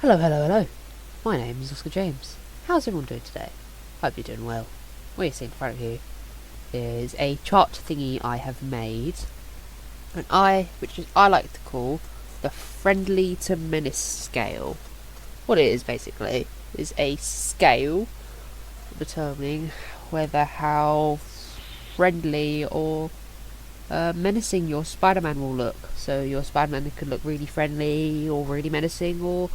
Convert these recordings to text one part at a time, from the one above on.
Hello, hello, hello. My name is Oscar James. How's everyone doing today? Hope you're doing well. What you see in front of you is a chart thingy I have made, which I like to call the friendly to menace scale. What it is basically is a scale determining how friendly or menacing your Spider-Man will look. So your Spider-Man could look really friendly or really menacing or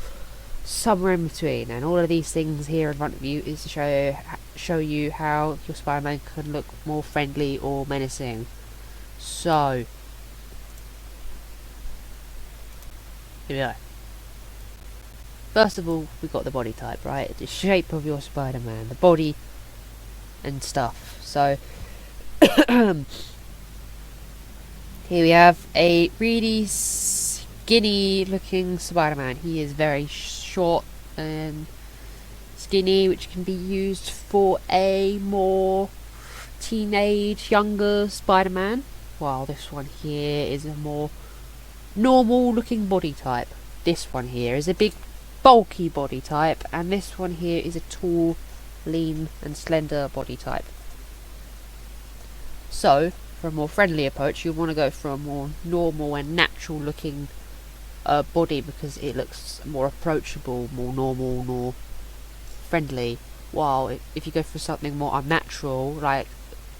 somewhere in between, and all of these things here in front of you is to show you how your Spider-Man can look more friendly or menacing. So here we go. First of all, we've got the body type, right? The shape of your Spider-Man, the body and stuff. So here we have a really skinny looking Spider-Man. He is very short and skinny, which can be used for a more teenage, younger Spider-Man, while this one here is a more normal looking body type. This one here is a big bulky body type, and this one here is a tall, lean and slender body type. So for a more friendly approach, you want to go for a more normal and natural looking body, because it looks more approachable, more normal, more friendly. While if you go for something more unnatural, like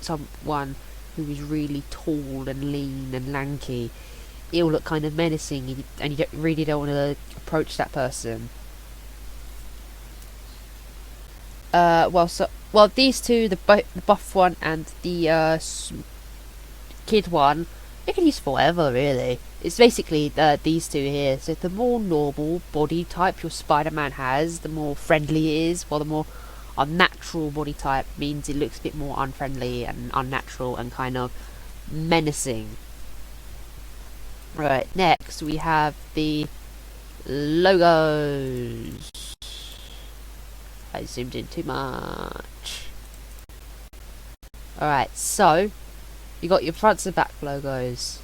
someone who is really tall and lean and lanky, it will look kind of menacing, and you really don't want to approach that person. Well, these two, the buff one and the kid one, they can use forever, really. It's basically these two here. So the more normal body type your Spider-Man has, the more friendly it is, while the more unnatural body type means it looks a bit more unfriendly and unnatural and kind of menacing. Right, next we have the logos. I zoomed in too much. Alright, so you got your front and back logos.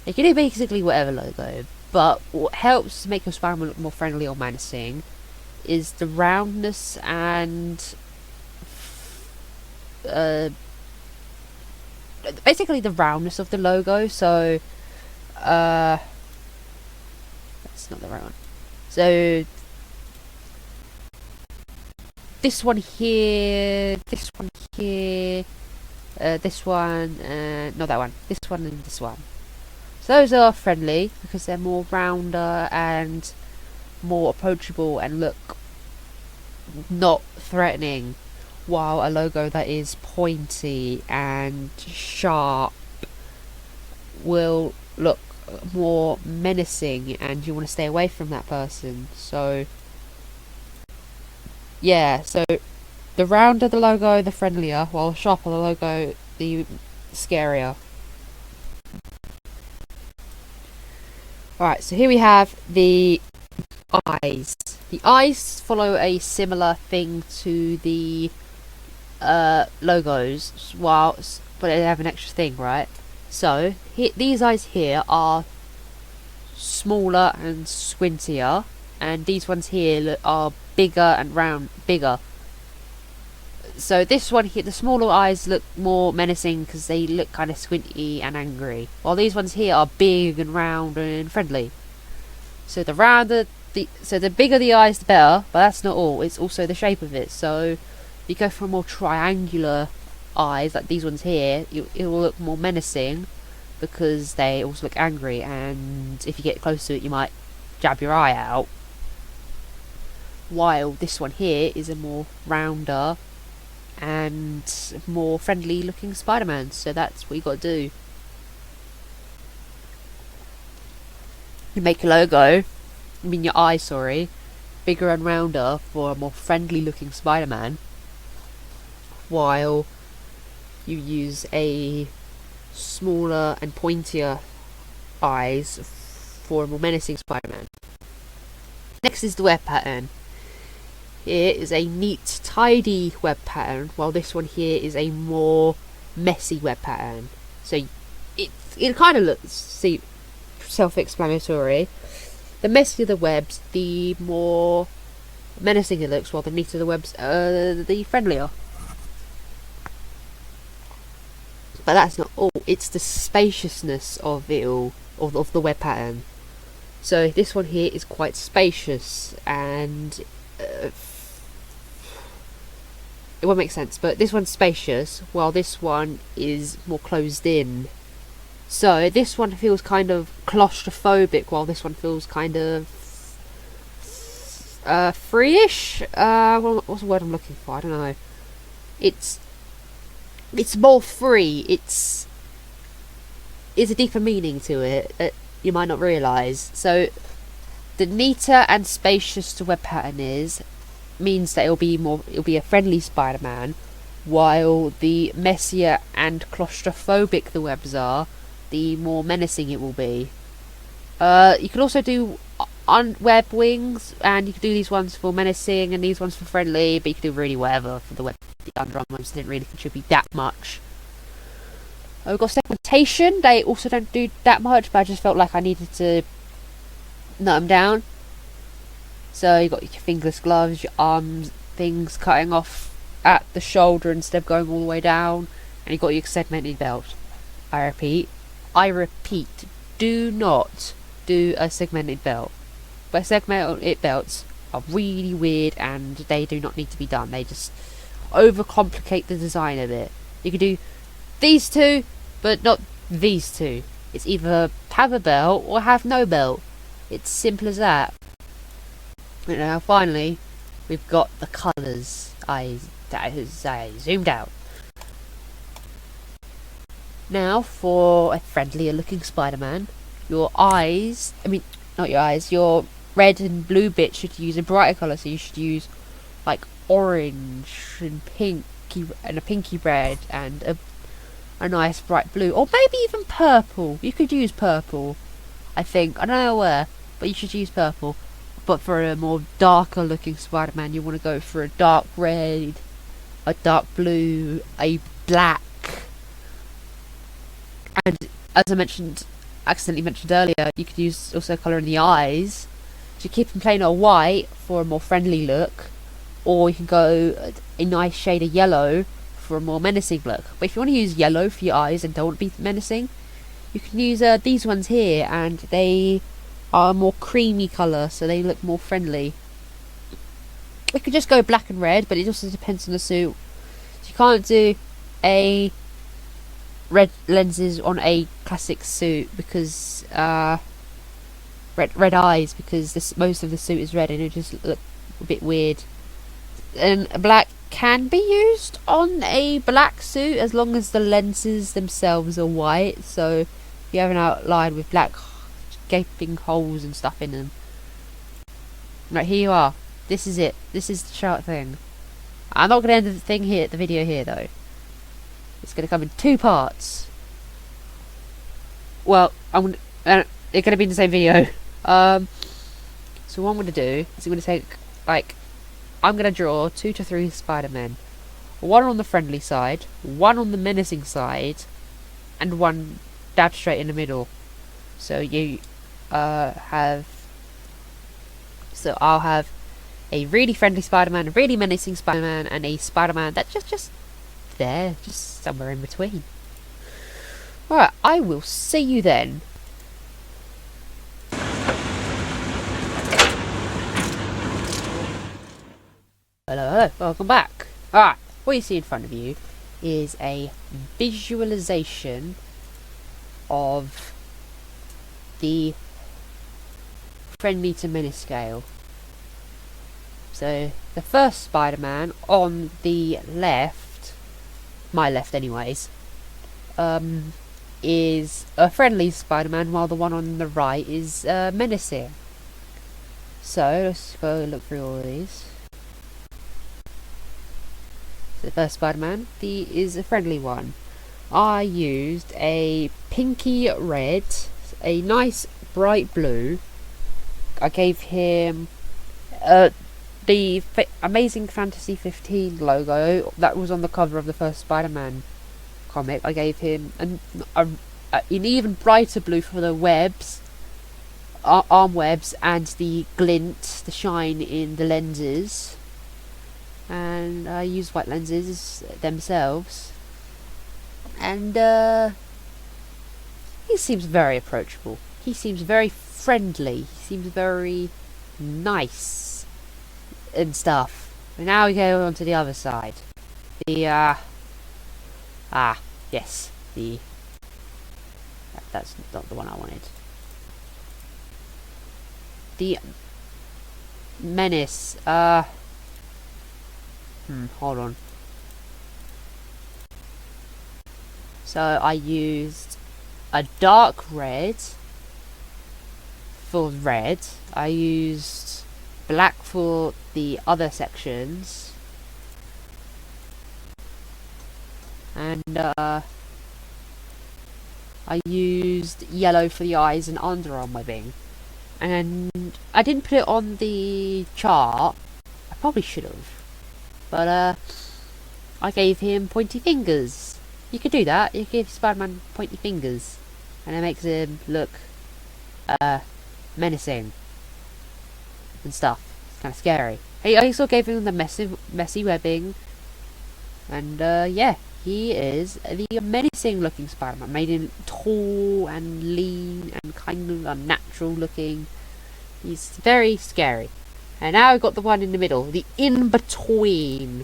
You can do basically whatever logo, but what helps to make your Spider-Man look more friendly or menacing is the roundness and basically the roundness of the logo. So that's not the right one. So this one here, this one here, this one, not that one, this one and this one. So those are friendly because they're more rounder and more approachable and look not threatening, while a logo that is pointy and sharp will look more menacing and you want to stay away from that person. So yeah, so the rounder the logo, the friendlier, while the sharper the logo, the scarier. Alright, so here we have the eyes. The eyes follow a similar thing to the logos, but they have an extra thing, right? So these eyes here are smaller and squintier, and these ones here are bigger and bigger. So this one here, the smaller eyes look more menacing because they look kind of squinty and angry, while these ones here are big and round and friendly. So the bigger the eyes, the better, but that's not all. It's also the shape of it. So if you go for more triangular eyes, like these ones here, it will look more menacing because they also look angry, and if you get close to it, you might jab your eye out. While this one here is a more rounder and more friendly looking Spider-Man. So that's what you got to do. You make your your eye, bigger and rounder for a more friendly looking Spider-Man, while you use a smaller and pointier eyes for a more menacing Spider-Man. Next is the web pattern. Here is a neat, tidy web pattern, while this one here is a more messy web pattern. So it kind of looks self-explanatory. the messier the webs, the more menacing it looks, while the neater the webs, the friendlier. But that's not all. It's the spaciousness of it all, of the web pattern. So this one here is quite spacious, and it won't make sense, but this one's spacious, while this one is more closed in. So this one feels kind of claustrophobic, while this one feels kind of free-ish. What's the word I'm looking for? I don't know. It's more free. It's a deeper meaning to it that you might not realise. So the neater and spacious the web pattern is, means that it'll be a friendly Spider-Man, while the messier and claustrophobic the webs are, the more menacing it will be. You can also do web wings, and you can do these ones for menacing and these ones for friendly, but you can do really whatever for the web. The underarm ones didn't really contribute that much. We've got segmentation. They also don't do that much, but I just felt like I needed to nut them down. So you've got your fingerless gloves, your arms, things cutting off at the shoulder instead of going all the way down, and you've got your segmented belt. I repeat, do not do a segmented belt. But segmented belts are really weird, and they do not need to be done. They just overcomplicate the design a bit. You can do these two, but not these two. It's either have a belt or have no belt. It's simple as that. And now finally, we've got the colours. I zoomed out. Now for a friendlier looking Spider-Man, your red and blue bit should use a brighter colour, so you should use like orange and a pinky red and a nice bright blue, or maybe even purple. You could use purple, I think. I don't know where, but you should use purple. But for a more darker looking Spider-Man, you want to go for a dark red, a dark blue, a black, and as I accidentally mentioned earlier, you could use also colour in the eyes. So you keep them plain or white for a more friendly look, or you can go a nice shade of yellow for a more menacing look. But if you want to use yellow for your eyes and don't want to be menacing, you can use these ones here, and they are a more creamy colour, so they look more friendly. You could just go black and red, but it also depends on the suit. So you can't do a red lenses on a classic suit because red eyes, because most of the suit is red and it just look a bit weird. And black can be used on a black suit as long as the lenses themselves are white. So if you have an outline with black gaping holes and stuff in them. Right, here you are. This is it. This is the chart thing. I'm not going to end the video here though. It's going to come in two parts. Well, they're going to be in the same video. So what I'm going to do is I'm going to take, I'm going to draw 2 to 3 Spider-Men. One on the friendly side, one on the menacing side, and one dab straight in the middle. So I'll have a really friendly Spider-Man, a really menacing Spider-Man, and a Spider-Man that's just there, just somewhere in between. Alright, I will see you then. Hello, welcome back. Alright, what you see in front of you is a visualization of the friendly to menace scale. So the first Spider-Man on the left, my left anyways, is a friendly Spider-Man, while the one on the right is menacing. So let's go look through all of these. So the first Spider-Man is a friendly one. I used a pinky red, a nice bright blue. I gave him the Amazing Fantasy 15 logo that was on the cover of the first Spider-Man comic. I gave him an even brighter blue for the webs, arm webs and the glint, the shine in the lenses. And I use white lenses themselves. And he seems very approachable. He seems very friendly. He seems very nice and stuff. And now we go on to the other side. The yes, that's not the one I wanted. The menace. Hold on. So I used a dark red for red. I used black for the other sections. And I used yellow for the eyes and underarm webbing. And I didn't put it on the chart. I probably should have. But I gave him pointy fingers. You could do that. You give Spider-Man pointy fingers, and it makes him look menacing and stuff. It's kind of scary. I also gave him the messy webbing, and yeah, he is the menacing looking Spider-Man. Made him tall and lean and kind of unnatural looking. He's very scary. And now I've got the one in the middle, the in-between.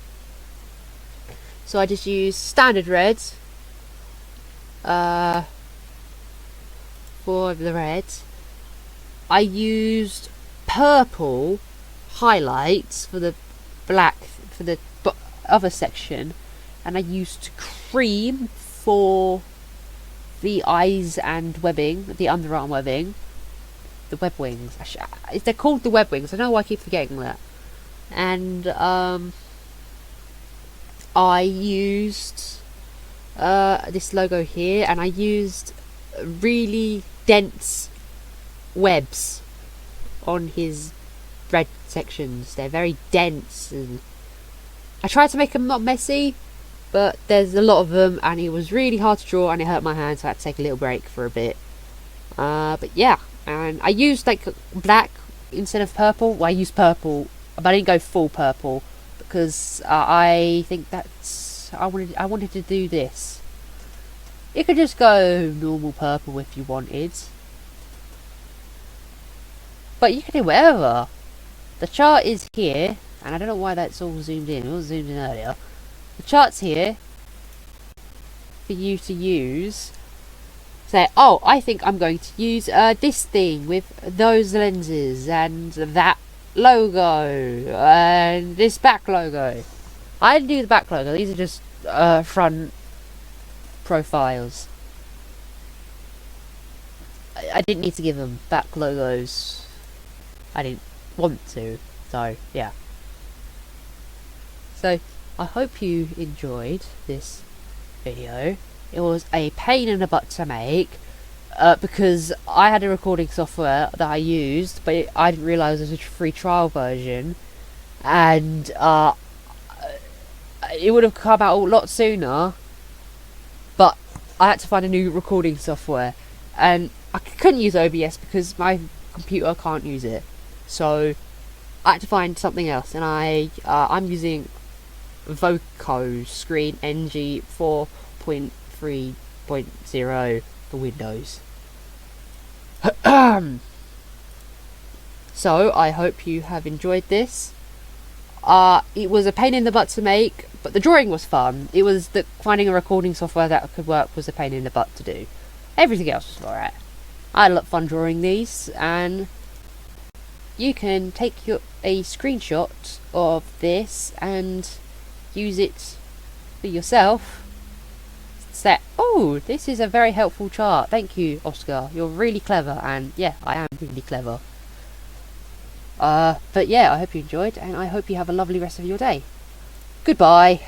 So I just use standard red for the red. I used purple highlights for the black, for the other section. And I used cream for the eyes and webbing, the underarm webbing. The web wings. They're called the web wings. I don't know why I keep forgetting that. And I used this logo here, and I used really dense webs on his red sections. They're very dense, and I tried to make them not messy, but there's a lot of them, and it was really hard to draw, and it hurt my hand, so I had to take a little break for a bit. But yeah. And I used like black instead of purple. Well, I used purple, but I didn't go full purple because I think that's I wanted to do this. You could just go normal purple if you wanted, but you can do whatever. The chart is here, and I don't know why that's all zoomed in. It was zoomed in earlier. The chart's here for you to use. Say, oh, I think I'm going to use this thing with those lenses and that logo and this back logo. I didn't do the back logo. These are just front profiles. I didn't need to give them back logos. I didn't want to. So, yeah. So, I hope you enjoyed this video. It was a pain in the butt to make because I had a recording software that I used, but I didn't realise it was a free trial version, and it would have come out a lot sooner, but I had to find a new recording software, and I couldn't use OBS because my computer can't use it, so I had to find something else, and I'm using Voco Screen NG 4.3.0 for Windows. So I hope you have enjoyed this. It was a pain in the butt to make, but the drawing was fun. It was finding a recording software that could work was a pain in the butt to do. Everything else was alright. I had a lot of fun drawing these, and you can take a screenshot of this and use it for yourself. Say, oh, this is a very helpful chart. Thank you, Oscar. You're really clever, and yeah, I am really clever. But yeah, I hope you enjoyed, and I hope you have a lovely rest of your day. Goodbye.